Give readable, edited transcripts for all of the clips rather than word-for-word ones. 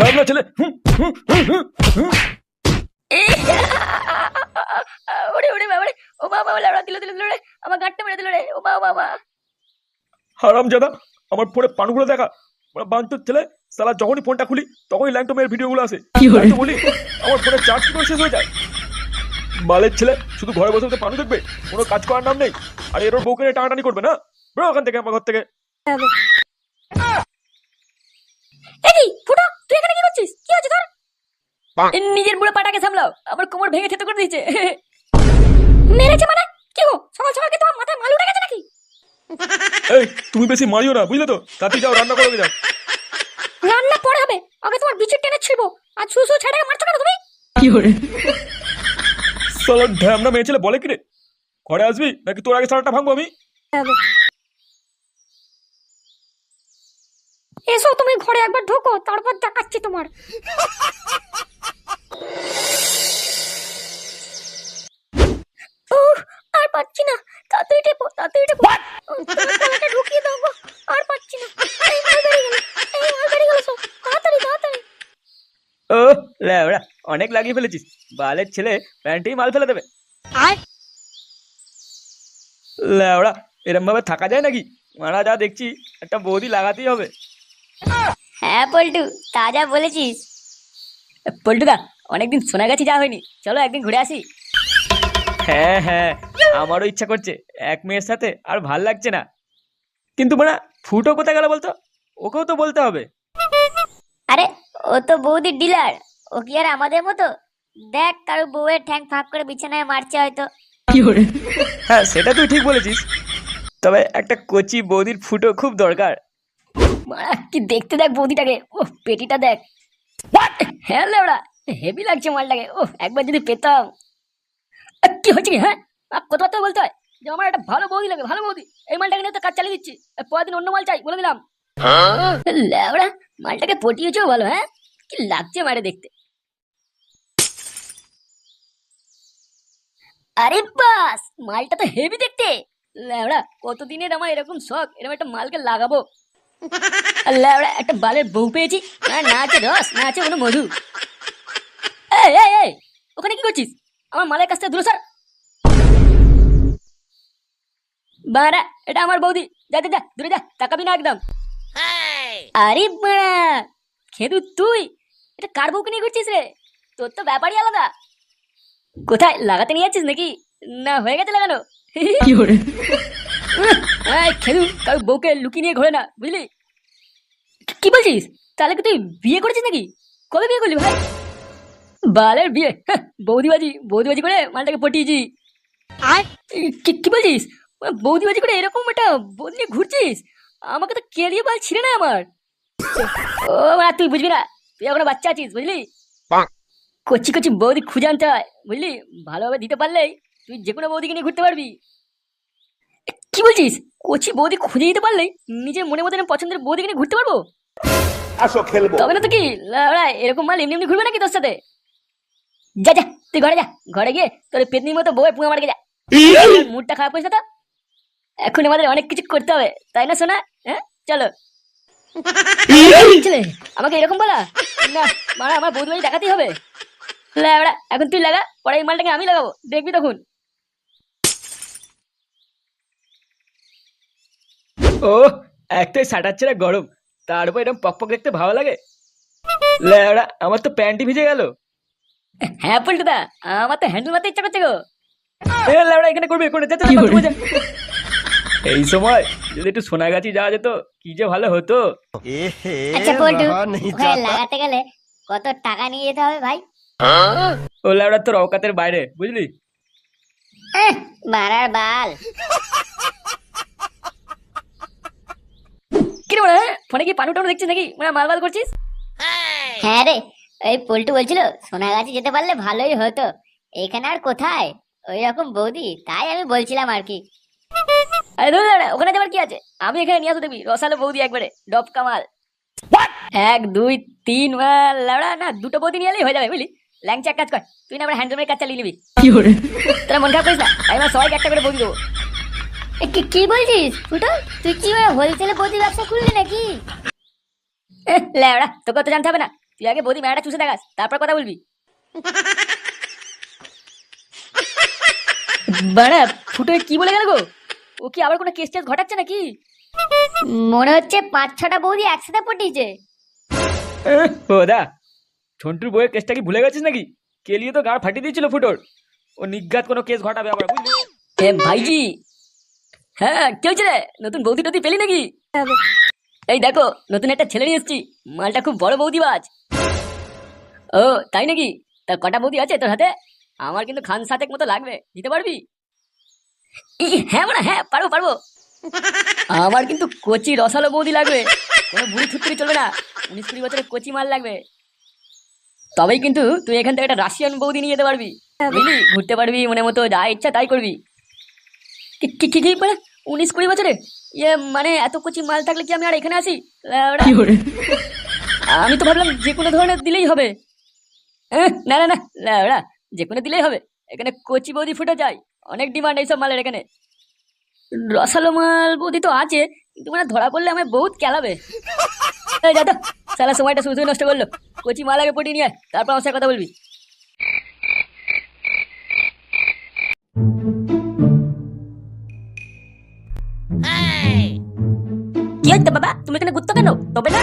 ঢাবলা ছেলে। ওরে ওরে বাবা রে, ও বাবা লাউড়া দিল দিল দিল রে, আমার গাঁটটা মেরে দিল রে, ও বাবা বাবা। হারামজাদা, আমার ফোনে পানগুলো দেখা। বাঞ্চোত ছেলে, শালা যখনই ফোনটা খুলি তখনই ল্যাংটো মেয়ের ভিডিওগুলো আসে। আমি তো বলি আমার ফোনে চার্জ কি করে শেষ হয়ে যায়। মালের ছেলে শুধু ঘরে বসে বসে পানু দেখবে, কোনো কাজ করার নাম নেই। আর এর ওর বউকে নিয়ে টানাটানি করবে না। বেরো ওখান থেকে, আমার ঘর থেকে। এই ফুটো, তুই এখানে কি করছিস? কি হচ্ছে তোর? নিজের বুড়ো পাটাকে সামলাও, আমার কোমর ভেঙে থেতো করে দিয়েছে। মেরেছে মানে? কি গো, সকাল সকাল কি তোমার মাথায় মাল উঠে গেছে নাকি? এই তুমি বেশি মারিও না, বুঝলে তো? তাতে যাও, রান্না করে যাও। রান্না পরে হবে, আগে তোমার বিচের টেনে ছিড়বো। আর সুসু ছেড়ে মারছো কেন তুমি? কি করে? শালা ঢ্যামনা মেয়ে ছেলে বলে কি রে? ঘরে আসবি নাকি তোর আগে সারাটা ভাঙবো আমি? এসো তুমি ঘরে একবার ঢোকো, তারপর দেখাচ্ছি তোমার। আর পাচ্ছি না, তাড়াতাড়ি টেপো, তাড়াতাড়ি টেপো। গলাটা ঢুকিয়ে দাও গো, আর পাচ্ছি না। এই মাল বেরিয়ে গেল, এই মাল বেরিয়ে গেল সব। তাড়াতাড়ি তাড়াতাড়ি। ও ল্যাবড়া, অনেক লাগিয়ে ফেলেছিস। বালের ছেলে প্যান্টেই মাল ফেলে দেবে। আর ল্যাবড়া, এরম ভাবে থাকা যায় নাকি? মারা যা দেখছি, একটা বৌদি লাগাতেই হবে। হ্যাঁ পল্টু, তাজা বলেছিস। পল্টুদা, অনেকদিন সোনাগাছি যাওয়া হয়নি, চলো একদিন ঘুরে আসি। হ্যাঁ হ্যাঁ, আমারও ইচ্ছা করছে। এক মেয়ের সাথে আর ভাল লাগছে না। কিন্তু মানে ফুটো কোথায় গেল বলতো? ওকেও তো বলতে হবে। আরে ও তো বৌদির ডিলার, ও কি আর আমাদের মতো? দেখ, কারো বউয়ের ঠ্যাং ফাঁক করে বিছানায় মারছে হয়তো। কি করে? হ্যাঁ, সেটা তুই ঠিক বলেছিস। তবে একটা কচি বৌদির ফুটো খুব দরকার। মারা কি দেখতে দেখ বৌদিটাকে, ও পেটিটা দেখ। হ্যাঁ লেওড়া, হেভি লাগছে মালটাকে। ও একবার যদি পেতাম। কি হচ্ছে কি? হ্যাঁ, কথাবার্তা বলতে হয় যে আমার একটা ভালো বৌদি লাগে, ভালো বৌদি। এই মালটাকে নিয়ে তো কাজ চালিয়ে দিচ্ছি, পরের দিন অন্য মাল চাই বলে দিলাম। লেওড়া, মালটাকে পটিয়েছেও ভালো। হ্যাঁ, কি লাগছে মারে দেখতে। আরে বাস, মালটা তো হেভি দেখতে। লেওড়া, কতদিনের আমার এরকম শখ, এরকম একটা মালকে লাগাবো। লেওড়া, একটা বালের বউ পেয়েছি, না আছে রস, না আছে কোনো মধু। এই এই এই, ওখানে কি করছিস? আমার মালের কাছ থেকে দূরে সর। বাড়া, এটা আমার বৌদি, যা যা যা, দূরে যা, তাকাবি না একদম। আরে বাড়া, খেদু তুই এটা কার বউকে নিয়ে ঘুরছিস রে? তোর তো ব্যাপারই আলাদা। কোথায় লাগাতে নিয়ে যাচ্ছিস নাকি? না হয়ে গেছে লাগানো? কি করে? খেদু কারো বউকে লুকিয়ে নিয়ে ঘোরে না, বুঝলি? কি বলছিস? তাহলে কি তুই বিয়ে করেছিস নাকি? কবে বিয়ে করলি ভাই? বালের বিয়ে, বৌদিবাজি বৌদিবাজি করে মালটাকে পটিয়েছি। আর কি বলছিস? বৌদিবাজি করে এরকম একটা বৌদি নিয়ে ঘুরছিস? আমাকে তো কেড়িয়ে বাল ছিঁড়ে না আমার। ও মা, তুই বুঝবি না, তুই এখনো বাচ্চা আছিস, বুঝলি? কচি কচি বৌদি খুঁজে আনতে হয়, বুঝলি? ভালোভাবে দিতে পারলেই তুই যে কোনো বৌদিকে নিয়ে ঘুরতে পারবি। কি বলছিস? কচি বৌদি খুঁজে দিতে পারলেই নিজের মনে মতো পছন্দের বৌদিকে নিয়ে ঘুরতে পারবো? আসো খেলবো। তবে না তো কি লাউড়া, এরকম মাল এমনি এমনি ঘুরবে নাকি তোর সাথে? যা যা, তুই ঘরে যা, ঘরে গিয়ে তোর পেতনির মতো বউয়ের পুঙা মারকে যা। মুডটা খারাপ হয়েছে তো, এখন আমাদের অনেক কিছু করতে হবে, তাই না সোনা? হ্যাঁ চলো। ছেলে আমাকে এরকম বলা না, মারা আমার বৌদি বাড়ি দেখাতেই হবে। লাউড়া, এখন তুই লাগা, পরে এই মালটাকে আমি লাগাবো, দেখবি তখন। ও, একটাই শাটার ছেড়ে গরম, তার উপর এরকম পকপক দেখতে ভালো লাগে। ল্যাবড়া, আমার তো প্যান্টই ভিজে গেল। হ্যাঁ পল্টুদা, আমার তো হ্যান্ডেল মারতে ইচ্ছা করছে গো। এ ল্যাবড়া, এখানে করবে করে যা, যা, কি যা, করে? যা। এই সময় যদি একটু সোনাগাছি যাওয়া যেত, কি যে ভালো হতো। আচ্ছা পল্টু, ওখানে লাগাতে গেলে কত টাকা নিয়ে যেতে হবে ভাই? ও ল্যাবড়া, তোর অকাতের বাইরে, বুঝলি? মারার বাল। কি রে মানে, ফোনে কি পানু টানু দেখছিস নাকি? মানে মাল মাল করছিস? হ্যাঁ রে, ওই পল্টু বলছিল সোনাগাছি যেতে পারলে ভালোই হতো। এখানে আর কোথায় ওই রকম বৌদি, তাই আমি বলছিলাম আর কি। আরে ধুর লাউড়া, ওখানে যাবার কি আছে? আমি এখানে নিয়ে আসো, দেখবি রসালো বৌদি একবারে ডব কামাল। 1 2 3 মাল লাউড়া, না দুটো বৌদি নিয়ে এলেই হয়ে যাবে, বুঝলি? ল্যাংচা এক কাজ কর, তুই না আমার হ্যান্ডলুমের কাজ চালিয়ে নিবি। কি করে? তোরা মন খারাপ করিস না, আমি আমার সবাইকে একটা করে বৌদি দেবো। কি বলছিস ফুটো? তুই কি হোলসেলে বৌদি ব্যবসা খুললি নাকি? লাউড়া, তোকে তো জানতে হবে না, তুই আগে বৌদি মেলাটা চুষে দেখাস, তারপর কথা বলবি। বাড়া ফুটো কি বলে গেল গো? ও কি আবার কোনো কেস টেস ঘটাচ্ছে নাকি? মনে হচ্ছে 5-6টা বৌদি একসাথে পটিয়েছে। ও দা, ঝন্টুর বইয়ের কেসটা কি ভুলে গেছিস নাকি? কেলিয়ে তো গাড় ফাটিয়ে দিয়েছিল ফুটোর। ও নিজ্ঞাত কোনো কেস ঘটাবে আবার, বুঝলি? এ ভাইজি, হ্যাঁ কি হয়েছে রে? নতুন বৌদি টদি পেলি নাকি? এই দেখো নতুন একটা ছেলে নিয়ে এসেছি, মালটা খুব বড় বৌদিবাজ। ও তাই নাকি? তা কটা বৌদি আছে তোর হাতে? আমার কিন্তু খান সাতেক মতো লাগবে, দিতে পারবি? হ্যাঁ মানে হ্যাঁ, পারবো পারবো। আমার কিন্তু কচি রসালো বৌদি লাগবে, কোনো বুড়ি থুতরি চলবে না। 19-20 বছরের কচি মাল লাগবে। তবেই কিন্তু তুই এখান থেকে একটা রাশিয়ান বৌদি নিয়ে যেতে পারবি, বুঝলি? ঘুরতে পারবি মনে মতো, যা ইচ্ছা তাই করবি। কি কি কি বলে 19-20 বছরে? ইয়ে মানে এত কচি মাল থাকলে কি আমি আর এখানে আসি? ল্যাওড়া। আমি তো ভাবলাম যে কোনো ধরনের দিলেই হবে। না না না ল্যাওড়া, যে কোনো দিলেই হবে। এখানে কচি বৌদি ফুটে যায়, অনেক ডিমান্ড এইসব মালের এখানে। রসালো মাল বৌদি তো আছে, কিন্তু মানে ধরা পড়লে আমায় বহুত কেলাবে। এই যা তো, সারা সময়টা শুধু নষ্ট করলো। কচি মাল আগে পটিয়ে নিয়ে আয়, তারপর আমার সাথে কথা বলবি। কি হচ্ছে বাবা, তুমি এখানে ঘুরতো কেন? তবে না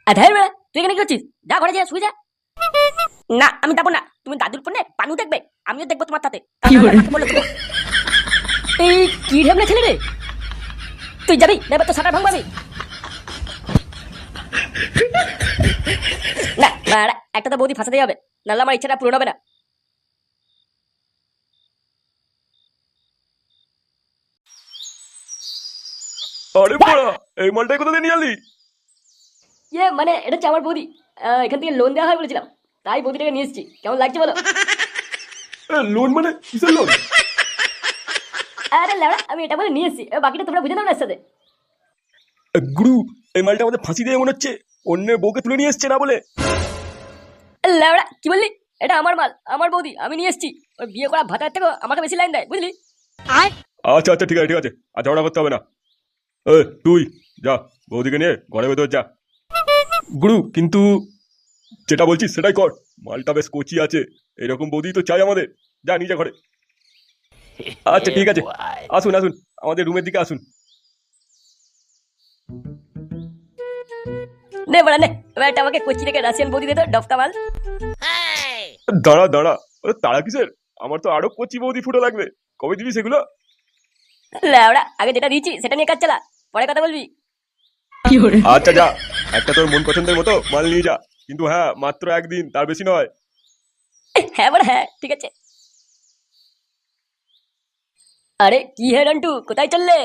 আধার বেড়া, তুই এখানে কি করছিস? যা ঘরে যা, শুয়ে যা। না আমি যাবো না, তুমি দাদুর ফোনে পানু দেখবে, আমিও দেখবো তোমার সাথে। এই কি ঢেমনা ছেলে রে, তুই যাবি এবার তো সাটা ভাঙবাবি। না বাড়া, একটা তো বৌদি ফাঁসাতেই হবে, নাহলে আমার ইচ্ছাটা পূরণ হবে না। আরে বড়া, এই মালটাই কোথা দিয়ে নিয়ে আনলি? ইয়ে মানে এটা হচ্ছে আমার বৌদি, এখান থেকে লোন দেওয়া হয় বলেছিলাম, তাই বৌদিটাকে নিয়ে এসেছি। কেমন লাগছে বলো? লোন মানে কিসের লোন? আরে লেবড়া, আমি এটা বলে নিয়ে এসেছি, বাকিটা তোমরা বুঝে নাও না এর সাথে। গুরু, এই মালটা আমাদের ফাঁসি দিয়ে মনে হচ্ছে অন্যের বউকে তুলে নিয়ে এসছে না বলে। লেবড়া কি বললি? এটা আমার মাল, আমার বৌদি, আমি নিয়ে এসেছি। ওই বিয়ে করা ভাতার থেকে আমাকে বেশি লাইন দেয়, বুঝলি? আচ্ছা আচ্ছা, ঠিক আছে ঠিক আছে, আর ঝগড়া করতে হবে না। তুই যা, বৌদিকে নিয়ে ঘরে ভেতর যা। গুরু কিন্তু যেটা বলছিস সেটাই কর, মালটা বেশ কচি আছে, এরকম বৌদি তো চাই আমাদের। যা নিজে ঘরে। আচ্ছা ঠিক আছে, আসুন আসুন, আমাদের রুমের দিকে আসুন। নে বড়া নে, এবার একটা আমাকে কোচি থেকে রাশিয়ান বৌদি দে তো, ডফকা মাল। দাঁড়া দাঁড়া, তারা কিসের? আমার তো আরো কচি বৌদি ফুটো লাগবে, কবে দিবি সেগুলো? লেবড়া আগে যেটা দিয়েছি সেটা নিয়ে কাজ চালা, পরে কথা বলবি। আচ্ছা যা, একটা তোর মন পছন্দের মতো মাল নিয়ে যা, কিন্তু হ্যাঁ মাত্র একদিন, তার বেশি নয়। হ্যাঁ বড়া হ্যাঁ, ঠিক আছে। আরে কি হে রন্টু, কোথায় চললে?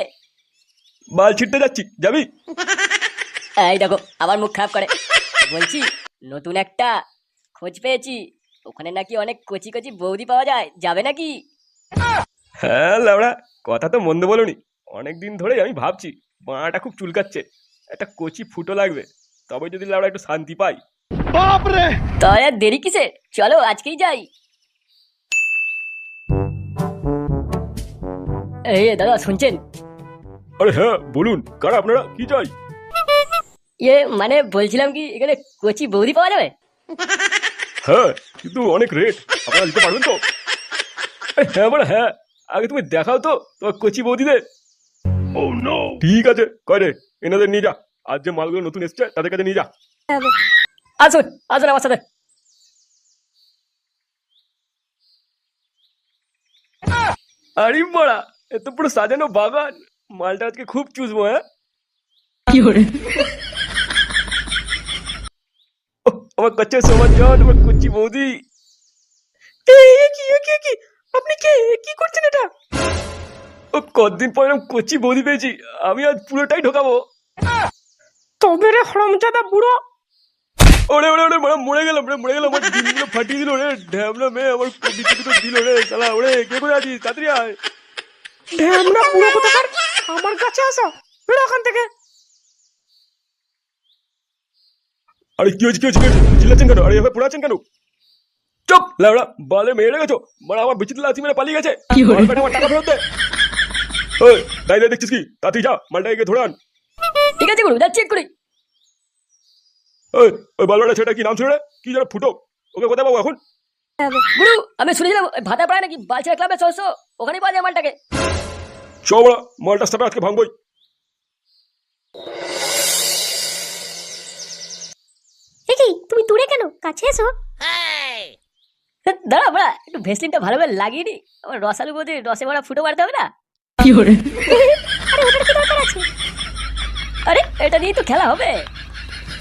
মাল ছিটতে যাচ্ছি, যাবি? এই দেখো আবার মুখ খারাপ করে। বলছি নতুন একটা খোঁজ পেয়েছি, ওখানে নাকি অনেক কচি কচি বৌদি পাওয়া যায়, যাবে নাকি? হ্যাঁ লাউড়া, কথা তো মন্দ বলনি। অনেকদিন ধরেই আমি ভাবছি মাটা খুব চুলকাচ্ছে, একটা কচি ফুটো লাগবে, তবে যদি লাউড়া একটু শান্তি পাই। তাই আর দেরি কিসে, চলো আজকেই যাই। এই দাদা শুনছেন? আরে হ্যাঁ বলুন, কারা আপনারা, কি চাই? ইয়ে মানে বলছিলাম কি এখানে কচি বৌদি পাওয়া যাবে? হ্যাঁ কিন্তু অনেক রেট, আপনারা দিতে পারবেন তো? হ্যাঁ বলে হ্যাঁ, আগে তুমি দেখাও তো তোমার কচি বৌদিদের। ঠিক আছে, কয় রে, এনাদের নিয়ে যা, আজ যে মালগুলো নতুন এসছে তাদের কাছে নিয়ে যা। আসুন আসুন আমার সাথে। আরে বড়া, এত পুরো সাজানো বাগান, মালটা আজকে খুব চুষবো। হ্যাঁ আমার কাছে সমাজ জান, আমার কচি বৌদি। আপনি কে, কি করছেন এটা? ও কতদিন পরে কচি বৌদি পেয়েছি, আমি আজ পুরোটাই ঢোকাবো। তবে রে হরমজাদা বুড়ো, ওরে ওরে ওরে মরে গেলাম রে, মরে গেলাম, আমার ডিমগুলো ফাটিয়ে দিল রে, ঢ্যামনা মেয়ে আমার কবিতা দুটো দিল রে শালা। ওরে কে করে আছিস, তাড়াতাড়ি আয়। ঢ্যামনা বুড়ো কোথাকার, আমার কাছে আসো, বেরো ওখান থেকে। আরে কি হয়েছে, কি হয়েছে, কি হয়েছে, চিল্লাচ্ছেন কেন? আরে এভাবে পড়াচ্ছেন কেন? চুপ লাউড়া, বালে মেরে গেছো, মানে আমার বিচিত্র লাচি মেরে পালিয়ে গেছে। আমার টাকা ফেরত দে। ওই দাঁড়িয়ে দেখছিস কি, তাড়াতাড়ি যা, মালটা এগিয়ে ধরে আন। ঠিক আছে গুরু, যাচ্ছি এক্ষুনি। ওই ওই বালবাটা ছেলেটা কি নাম ছিল রে? কি যেন ফুটো, ওকে কোথায় পাবো এখন? গুরু আমি শুনেছিলাম ওই ভাতা পাড়ায় নাকি বালছেড়া ক্লাবে চলছো, ওখানেই পাওয়া যায় মালটাকে। চ বড়া, মালটা সাথে আজকে ভাঙবই। দেখি তুমি দূরে কেন, কাছে এসো। দাঁড়া বড়া, একটু ভেসলিনটা ভালো করে লাগিয়ে নি, আমার রসালু বোধে রসে ভরা ফুটো মারতে হবে না। আরে এটা নিয়েই তো খেলা হবে।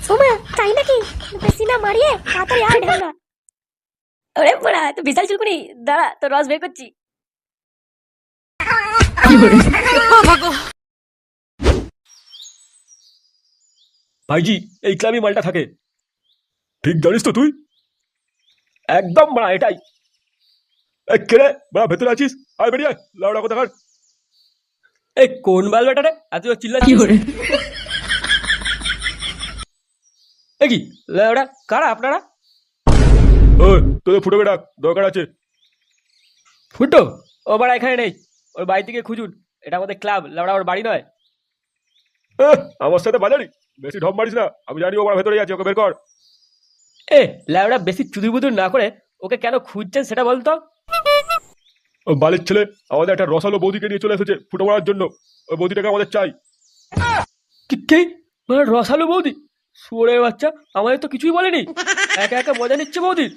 সোমা তাই নাকি, বেশি না মারিয়ে তাড়াতাড়ি আয় ঢালা। আরে বড়া তো বিশাল চুলকুনি, দাঁড়া তো রস বের করছি। ভাইজি এই ক্লাবই মালটা থাকে। ঠিক জানিস তো তুই? একদম বড়া এটাই। এই কে রে বড়া, ভেতরে আছিস? আয় বেরিয়ে আয়, লাউডা কথা কার। এই কোন বালবাটা রে এত চিল্লাচ্ছিস? এই কি লাউডা কারা আপনারা? ওই তোদের ফুটো বেটা দরকার আছে। ফুটো ও বাড়া এখানে নেই, ওর বাড়ি থেকে খুঁজুন, এটা আমাদের ক্লাব, লাউডা ওর বাড়ি নয়। আমার সাথে বাজারি বেশি ঢপ মারিস না, আমি জানি ও বাড়া ভেতরে আছে, ওকে বের কর। এ লাউডা বেশি চুদুর বুদুর না করে ওকে কেন খুঁজছেন সেটা বলতো। ও বালির ছেলে আমাদের একটা রসালো বৌদিকে নিয়ে চলে এসেছে ফুটো মারার জন্য, ওই বৌদিটাকে আমাদের চাই। কি রসালো বৌদি? শুয়োরের বাচ্চা, আমাদের তো কিছুই বলেনি, একা একা মজা নিচ্ছে বৌদির।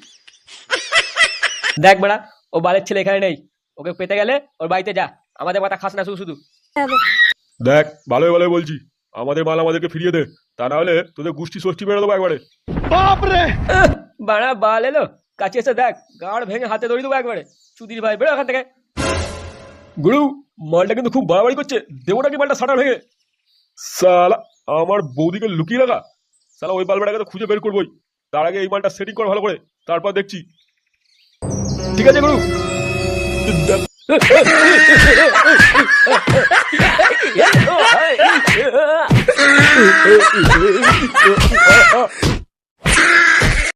দেখ বেড়া, ও বালের ছেলে এখানে নেই, ওকে পেতে গেলে ওর বাড়িতে যা, আমাদের মাথা খাস না শুধু শুধু। দেখ ভালোই ভালোই বলছি, আমাদের মাল আমাদেরকে ফিরিয়ে দে, তা না হলে তোদের গোষ্ঠী ষষ্ঠী মেরে দেবো একবারে। বাড়া বাল এলো, কাছে এসে দেখ, গাড় ভেঙে হাতে ধরে দেবো একবারে। চুদির ভাই বেরো এখান থেকে। গুরু মালটা কিন্তু খুব বাড়াবাড়ি করছে, দেবো নাকি মালটা সাটার ভেঙে? সালা আমার বৌদিকে লুকিয়ে রাখা, সালা ওই বালবাটাকে তো খুঁজে বের করবোই, তার আগে এই মালটা সেটিং কর ভালো করে, তারপর দেখছি। ঠিক আছে গুরু।